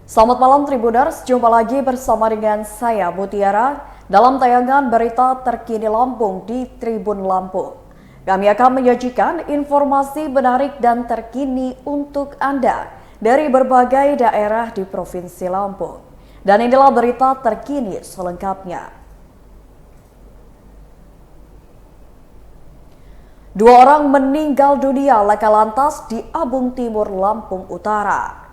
Selamat malam Tribuners, jumpa lagi bersama dengan saya Mutiara dalam tayangan berita terkini Lampung di Tribun Lampung. Kami akan menyajikan informasi menarik dan terkini untuk Anda dari berbagai daerah di Provinsi Lampung. Dan inilah berita terkini selengkapnya. 2 orang meninggal dunia laka lantas di Abung Timur, Lampung Utara.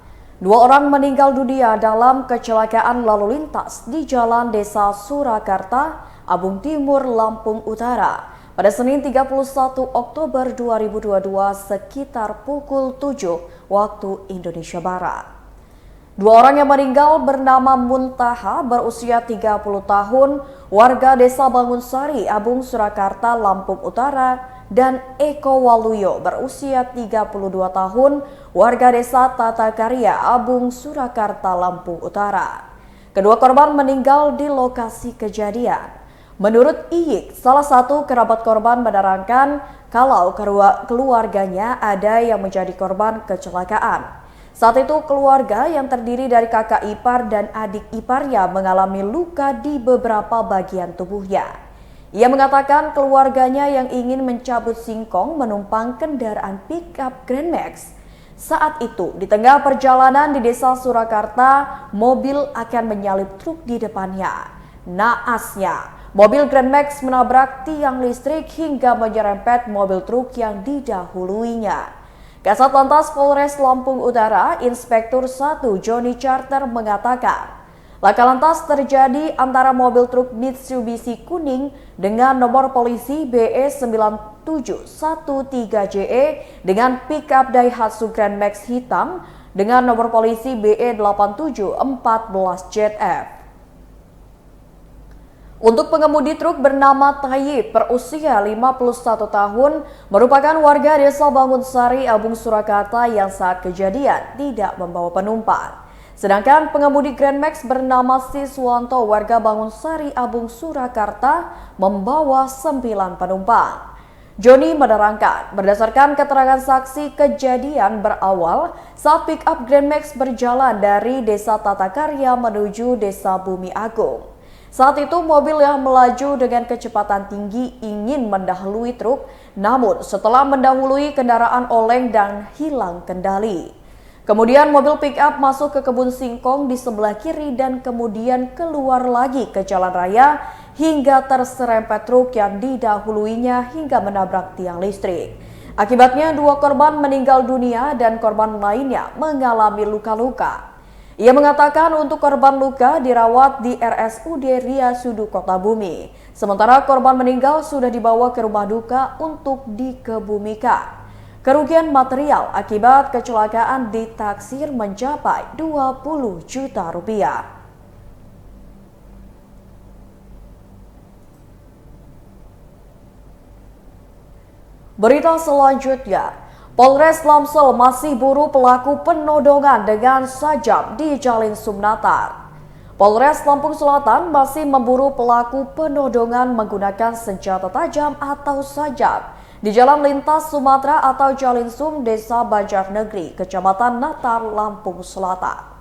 2 orang meninggal dunia dalam kecelakaan lalu lintas di Jalan Desa Surakarta, Abung Timur, Lampung Utara pada Senin 31 Oktober 2022 sekitar pukul 7 waktu Indonesia Barat. 2 orang yang meninggal bernama Muntaha berusia 30 tahun, warga Desa Bangunsari, Abung Surakarta, Lampung Utara, dan Eko Waluyo berusia 32 tahun, warga Desa Tata Karya, Abung Surakarta, Lampung Utara. Kedua korban meninggal di lokasi kejadian. Menurut Iyik, salah satu kerabat korban menerangkan kalau keluarganya ada yang menjadi korban kecelakaan. Saat itu keluarga yang terdiri dari kakak ipar dan adik iparnya mengalami luka di beberapa bagian tubuhnya. Ia mengatakan keluarganya yang ingin mencabut singkong menumpang kendaraan pick-up Grand Max. Saat itu, di tengah perjalanan di Desa Surakarta, mobil akan menyalip truk di depannya. Naasnya, mobil Grand Max menabrak tiang listrik hingga menyerempet mobil truk yang didahuluinya. Kasat Lantas Polres Lampung Utara, Inspektur 1 Joni Charter mengatakan, laka lantas terjadi antara mobil truk Mitsubishi kuning dengan nomor polisi BE9713JE dengan pick-up Daihatsu Grand Max hitam dengan nomor polisi BE8714JF. Untuk pengemudi truk bernama Tayyip berusia 51 tahun merupakan warga Desa Bangunsari, Abung Surakarta yang saat kejadian tidak membawa penumpang. Sedangkan pengemudi Grand Max bernama Siswanto warga Bangunsari, Abung Surakarta membawa 9 penumpang. Joni menerangkan berdasarkan keterangan saksi kejadian berawal saat pick-up Grand Max berjalan dari Desa Tata Karya menuju Desa Bumi Agung. Saat itu mobil yang melaju dengan kecepatan tinggi ingin mendahului truk, namun setelah mendahului kendaraan oleng dan hilang kendali. Kemudian mobil pick-up masuk ke kebun singkong di sebelah kiri dan kemudian keluar lagi ke jalan raya hingga terserempet truk yang didahuluinya hingga menabrak tiang listrik. Akibatnya 2 korban meninggal dunia dan korban lainnya mengalami luka-luka. Ia mengatakan untuk korban luka dirawat di RSUD Ria Sudu Kota Bumi. Sementara korban meninggal sudah dibawa ke rumah duka untuk dikebumikan. Kerugian material akibat kecelakaan ditaksir mencapai 20 juta rupiah. Berita selanjutnya. Polres Lamsel masih buru pelaku penodongan dengan sajam di Jalin Sumnatar. Polres Lampung Selatan masih memburu pelaku penodongan menggunakan senjata tajam atau sajam di Jalan Lintas Sumatera atau Jalin Sum, Desa Banjarnegeri, Kecamatan Natar, Lampung Selatan.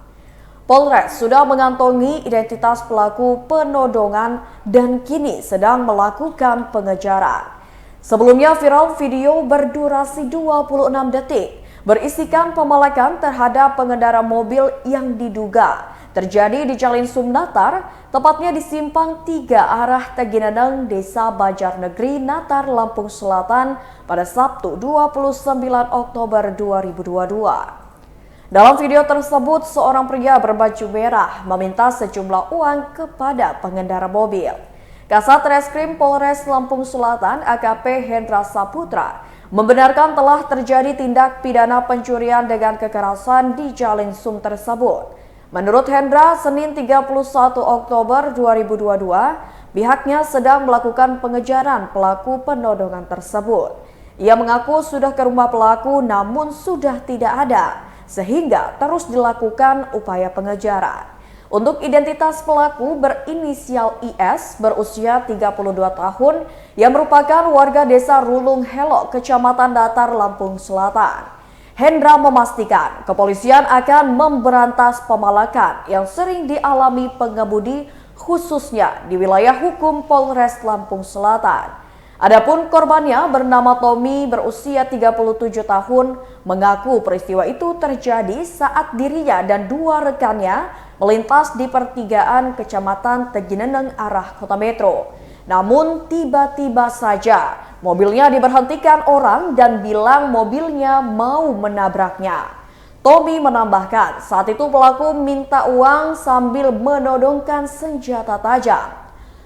Polres sudah mengantongi identitas pelaku penodongan dan kini sedang melakukan pengejaran. Sebelumnya viral video berdurasi 26 detik berisikan pemalakan terhadap pengendara mobil yang diduga terjadi di Jalin Sumnatar, tepatnya di simpang 3 arah Tegineneng, Desa Banjarnegeri, Natar, Lampung Selatan pada Sabtu 29 Oktober 2022. Dalam video tersebut, seorang pria berbaju merah meminta sejumlah uang kepada pengendara mobil. Kasat Reskrim Polres Lampung Selatan AKP Hendra Saputra membenarkan telah terjadi tindak pidana pencurian dengan kekerasan di Jalin Sum tersebut. Menurut Hendra, Senin 31 Oktober 2022, pihaknya sedang melakukan pengejaran pelaku penodongan tersebut. Ia mengaku sudah ke rumah pelaku namun sudah tidak ada, sehingga terus dilakukan upaya pengejaran. Untuk identitas pelaku berinisial IS berusia 32 tahun yang merupakan warga Desa Rulung Helo, Kecamatan Datar, Lampung Selatan. Hendra memastikan kepolisian akan memberantas pemalakan yang sering dialami pengemudi khususnya di wilayah hukum Polres Lampung Selatan. Adapun korbannya bernama Tommy berusia 37 tahun mengaku peristiwa itu terjadi saat dirinya dan dua rekannya melintas di pertigaan Kecamatan Tegineneng arah Kota Metro. Namun tiba-tiba saja mobilnya diberhentikan orang dan bilang mobilnya mau menabraknya. Tommy menambahkan saat itu pelaku minta uang sambil menodongkan senjata tajam.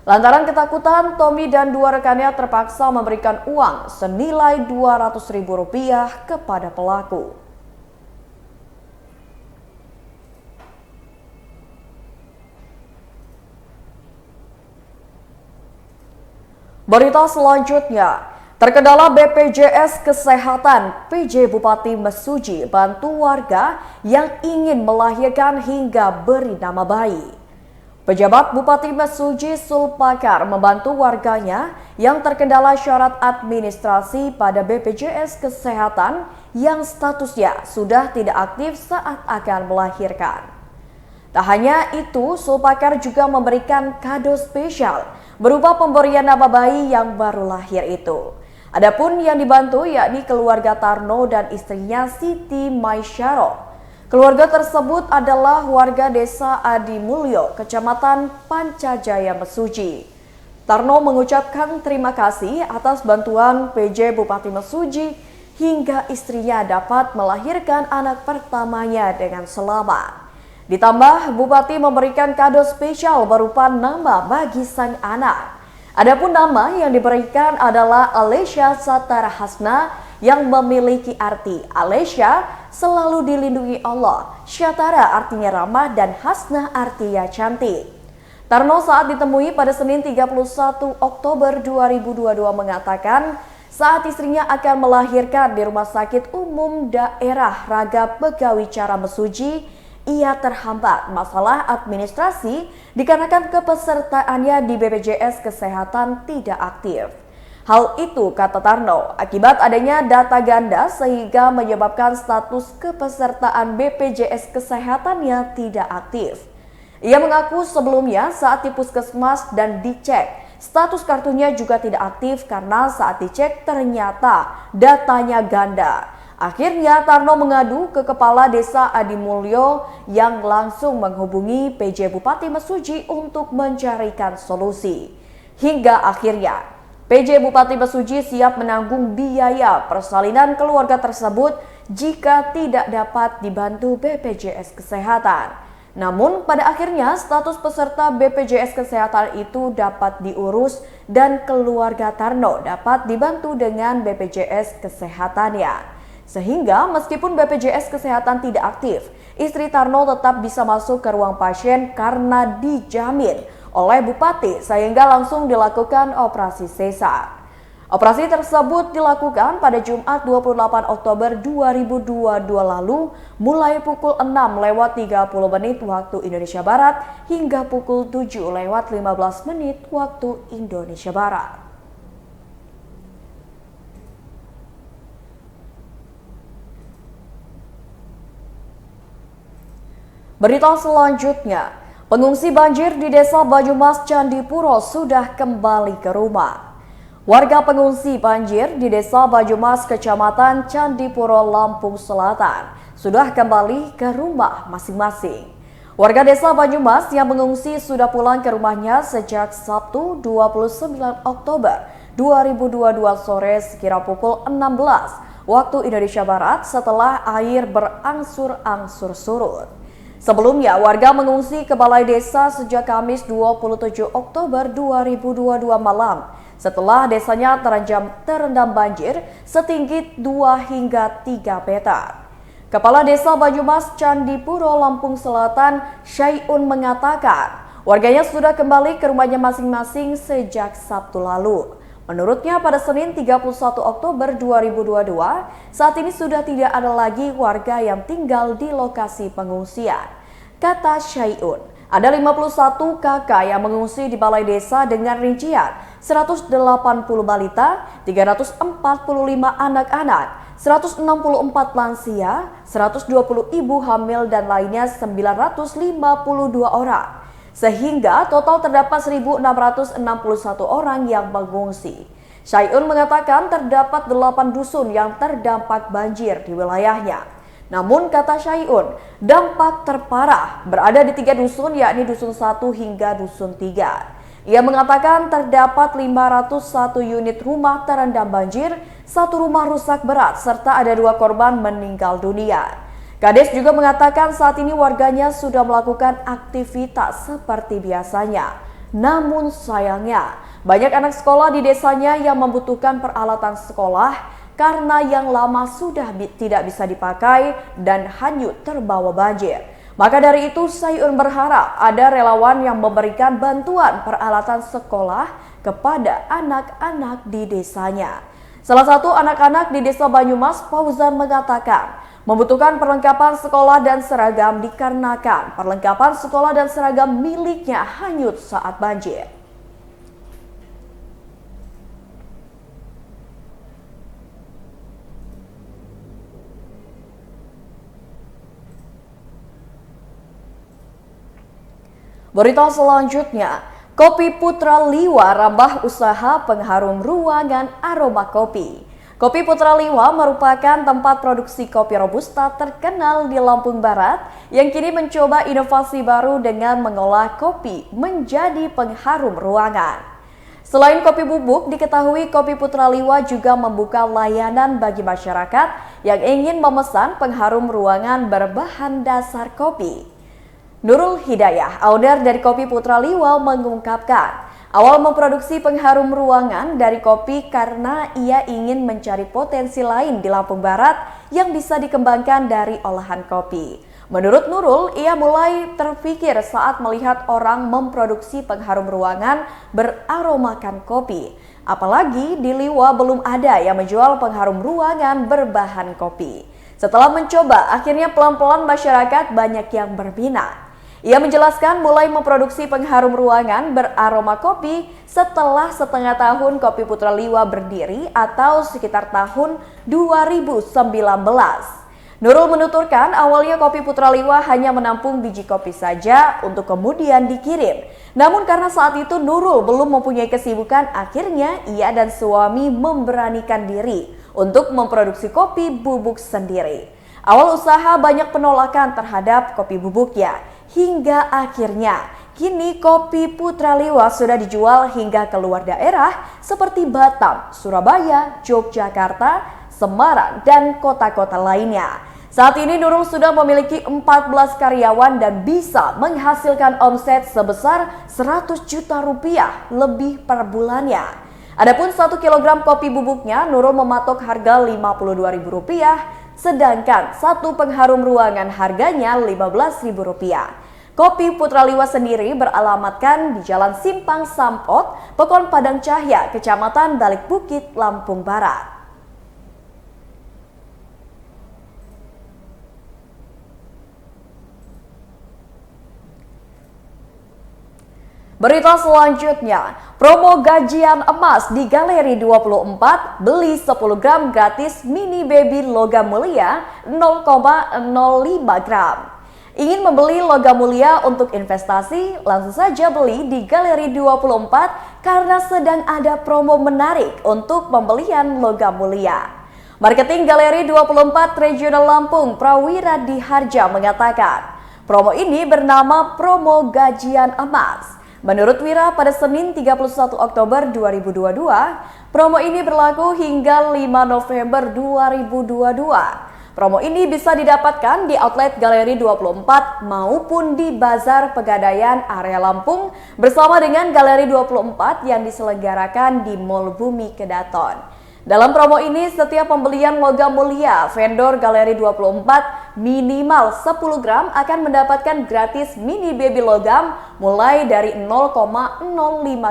Lantaran ketakutan, Tommy dan dua rekannya terpaksa memberikan uang senilai Rp200.000 kepada pelaku. Berita selanjutnya, terkendala BPJS Kesehatan, PJ Bupati Mesuji bantu warga yang ingin melahirkan hingga beri nama bayi. Pejabat Bupati Mesuji Sulpakar membantu warganya yang terkendala syarat administrasi pada BPJS Kesehatan yang statusnya sudah tidak aktif saat akan melahirkan. Tak hanya itu, Sulpakar juga memberikan kado spesial berupa pemberian nama bayi yang baru lahir itu. Adapun yang dibantu yakni keluarga Tarno dan istrinya Siti Maisyaro. Keluarga tersebut adalah warga desa Adimulyo, Kecamatan Pancajaya, Mesuji. Tarno mengucapkan terima kasih atas bantuan PJ Bupati Mesuji hingga istrinya dapat melahirkan anak pertamanya dengan selamat. Ditambah, Bupati memberikan kado spesial berupa nama bagi sang anak. Adapun nama yang diberikan adalah Alesya Satara Hasna yang memiliki arti Alesya selalu dilindungi Allah, Syatara artinya ramah dan Hasna artinya cantik. Tarno saat ditemui pada Senin 31 Oktober 2022 mengatakan saat istrinya akan melahirkan di Rumah Sakit Umum Daerah Raga Begawicara Mesuji, ia terhambat masalah administrasi dikarenakan kepesertaannya di BPJS Kesehatan tidak aktif. Hal itu, kata Tarno, akibat adanya data ganda sehingga menyebabkan status kepesertaan BPJS Kesehatannya tidak aktif. Ia mengaku sebelumnya saat di puskesmas dan dicek, status kartunya juga tidak aktif karena saat dicek ternyata datanya ganda. Akhirnya Tarno mengadu ke Kepala Desa Adimulyo yang langsung menghubungi PJ Bupati Mesuji untuk mencarikan solusi. Hingga akhirnya PJ Bupati Mesuji siap menanggung biaya persalinan keluarga tersebut jika tidak dapat dibantu BPJS Kesehatan. Namun pada akhirnya status peserta BPJS Kesehatan itu dapat diurus dan keluarga Tarno dapat dibantu dengan BPJS Kesehatannya. Sehingga meskipun BPJS Kesehatan tidak aktif, istri Tarno tetap bisa masuk ke ruang pasien karena dijamin oleh Bupati sehingga langsung dilakukan operasi sesar. Operasi tersebut dilakukan pada Jumat 28 Oktober 2022 lalu mulai pukul 6:30 waktu Indonesia Barat hingga pukul 7:15 waktu Indonesia Barat. Berita selanjutnya, pengungsi banjir di Desa Banyumas Candipuro sudah kembali ke rumah. Warga pengungsi banjir di Desa Banyumas, Kecamatan Candipuro, Lampung Selatan sudah kembali ke rumah masing-masing. Warga Desa Banyumas yang mengungsi sudah pulang ke rumahnya sejak Sabtu 29 Oktober 2022 sore sekira pukul 16 waktu Indonesia Barat setelah air berangsur-angsur surut. Sebelumnya, warga mengungsi ke Balai Desa sejak Kamis 27 Oktober 2022 malam setelah desanya terendam banjir setinggi 2 hingga 3 meter. Kepala Desa Banyumas Candipuro, Lampung Selatan, Syaiun mengatakan warganya sudah kembali ke rumahnya masing-masing sejak Sabtu lalu. Menurutnya pada Senin 31 Oktober 2022, saat ini sudah tidak ada lagi warga yang tinggal di lokasi pengungsian. Kata Syaiun, ada 51 kakak yang mengungsi di Balai Desa dengan rincian 180 balita, 345 anak-anak, 164 lansia, 120 ibu hamil dan lainnya 952 orang. Sehingga total terdapat 1.661 orang yang mengungsi. Syai'un mengatakan terdapat 8 dusun yang terdampak banjir di wilayahnya. Namun kata Syai'un, dampak terparah berada di 3 dusun yakni dusun 1 hingga dusun 3. Ia mengatakan terdapat 501 unit rumah terendam banjir, 1 rumah rusak berat serta ada 2 korban meninggal dunia. Kades juga mengatakan saat ini warganya sudah melakukan aktivitas seperti biasanya. Namun sayangnya, banyak anak sekolah di desanya yang membutuhkan peralatan sekolah karena yang lama sudah tidak bisa dipakai dan hanyut terbawa banjir. Maka dari itu, Syai'un berharap ada relawan yang memberikan bantuan peralatan sekolah kepada anak-anak di desanya. Salah satu anak-anak di desa Banyumas, Fauzan, mengatakan membutuhkan perlengkapan sekolah dan seragam dikarenakan perlengkapan sekolah dan seragam miliknya hanyut saat banjir. Berita selanjutnya, Kopi Putra Liwa rambah usaha pengharum ruangan aroma kopi. Kopi Putra Liwa merupakan tempat produksi kopi Robusta terkenal di Lampung Barat yang kini mencoba inovasi baru dengan mengolah kopi menjadi pengharum ruangan. Selain kopi bubuk, diketahui Kopi Putra Liwa juga membuka layanan bagi masyarakat yang ingin memesan pengharum ruangan berbahan dasar kopi. Nurul Hidayah, owner dari Kopi Putra Liwa, mengungkapkan awal memproduksi pengharum ruangan dari kopi karena ia ingin mencari potensi lain di Lampung Barat yang bisa dikembangkan dari olahan kopi. Menurut Nurul, ia mulai terpikir saat melihat orang memproduksi pengharum ruangan beraromakan kopi. Apalagi di Liwa belum ada yang menjual pengharum ruangan berbahan kopi. Setelah mencoba, akhirnya pelan-pelan masyarakat banyak yang berminat. Ia menjelaskan mulai memproduksi pengharum ruangan beraroma kopi setelah setengah tahun Kopi Putra Liwa berdiri atau sekitar tahun 2019. Nurul menuturkan awalnya Kopi Putra Liwa hanya menampung biji kopi saja untuk kemudian dikirim. Namun karena saat itu Nurul belum mempunyai kesibukan, akhirnya ia dan suami memberanikan diri untuk memproduksi kopi bubuk sendiri. Awal usaha banyak penolakan terhadap kopi bubuknya. Hingga akhirnya, kini Kopi Putra Liwa sudah dijual hingga keluar daerah seperti Batam, Surabaya, Yogyakarta, Semarang, dan kota-kota lainnya. Saat ini Nurul sudah memiliki 14 karyawan dan bisa menghasilkan omset sebesar 100 juta rupiah lebih per bulannya. Adapun 1 kilogram kopi bubuknya, Nurul mematok harga Rp52.000, sedangkan 1 pengharum ruangan harganya Rp15.000. Kopi Putra Liwa sendiri beralamatkan di Jalan Simpang Sampot, Pekon Padang Cahya, Kecamatan Balik Bukit, Lampung Barat. Berita selanjutnya, promo gajian emas di Galeri 24, beli 10 gram gratis mini baby logam mulia 0,05 gram. Ingin membeli logam mulia untuk investasi? Langsung saja beli di Galeri 24 karena sedang ada promo menarik untuk pembelian logam mulia. Marketing Galeri 24 Regional Lampung, Prawira Diharja, mengatakan, promo ini bernama promo gajian emas. Menurut Wira, pada Senin 31 Oktober 2022, promo ini berlaku hingga 5 November 2022. Promo ini bisa didapatkan di outlet Galeri 24 maupun di Bazar Pegadaian area Lampung bersama dengan Galeri 24 yang diselenggarakan di Mall Bumi Kedaton. Dalam promo ini, setiap pembelian logam mulia vendor Galeri 24 minimal 10 gram akan mendapatkan gratis mini baby logam mulai dari 0,05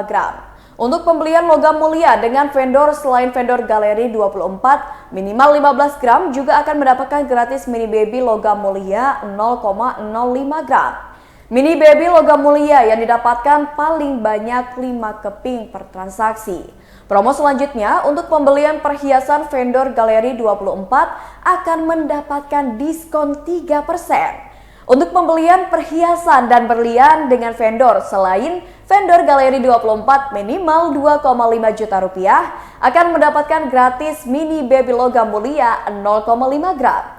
gram. Untuk pembelian logam mulia dengan vendor selain vendor Galeri 24 minimal 15 gram juga akan mendapatkan gratis mini baby logam mulia 0,05 gram. Mini baby logam mulia yang didapatkan paling banyak 5 keping per transaksi. Promo selanjutnya untuk pembelian perhiasan vendor Galeri 24 akan mendapatkan diskon 3%. Untuk pembelian perhiasan dan berlian dengan vendor selain vendor Galeri 24 minimal 2,5 juta rupiah akan mendapatkan gratis mini baby logam mulia 0,5 gram.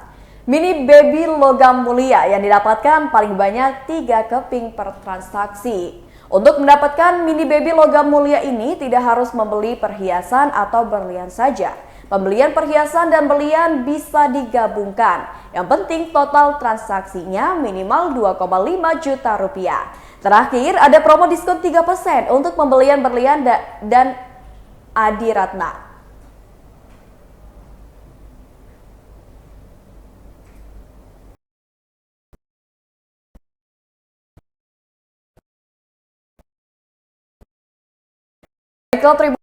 Mini baby logam mulia yang didapatkan paling banyak 3 keping per transaksi. Untuk mendapatkan mini baby logam mulia ini tidak harus membeli perhiasan atau berlian saja. Pembelian perhiasan dan berlian bisa digabungkan. Yang penting total transaksinya minimal 2,5 juta rupiah. Terakhir ada promo diskon 3% untuk pembelian berlian dan Adi Ratna. Baiklah, terima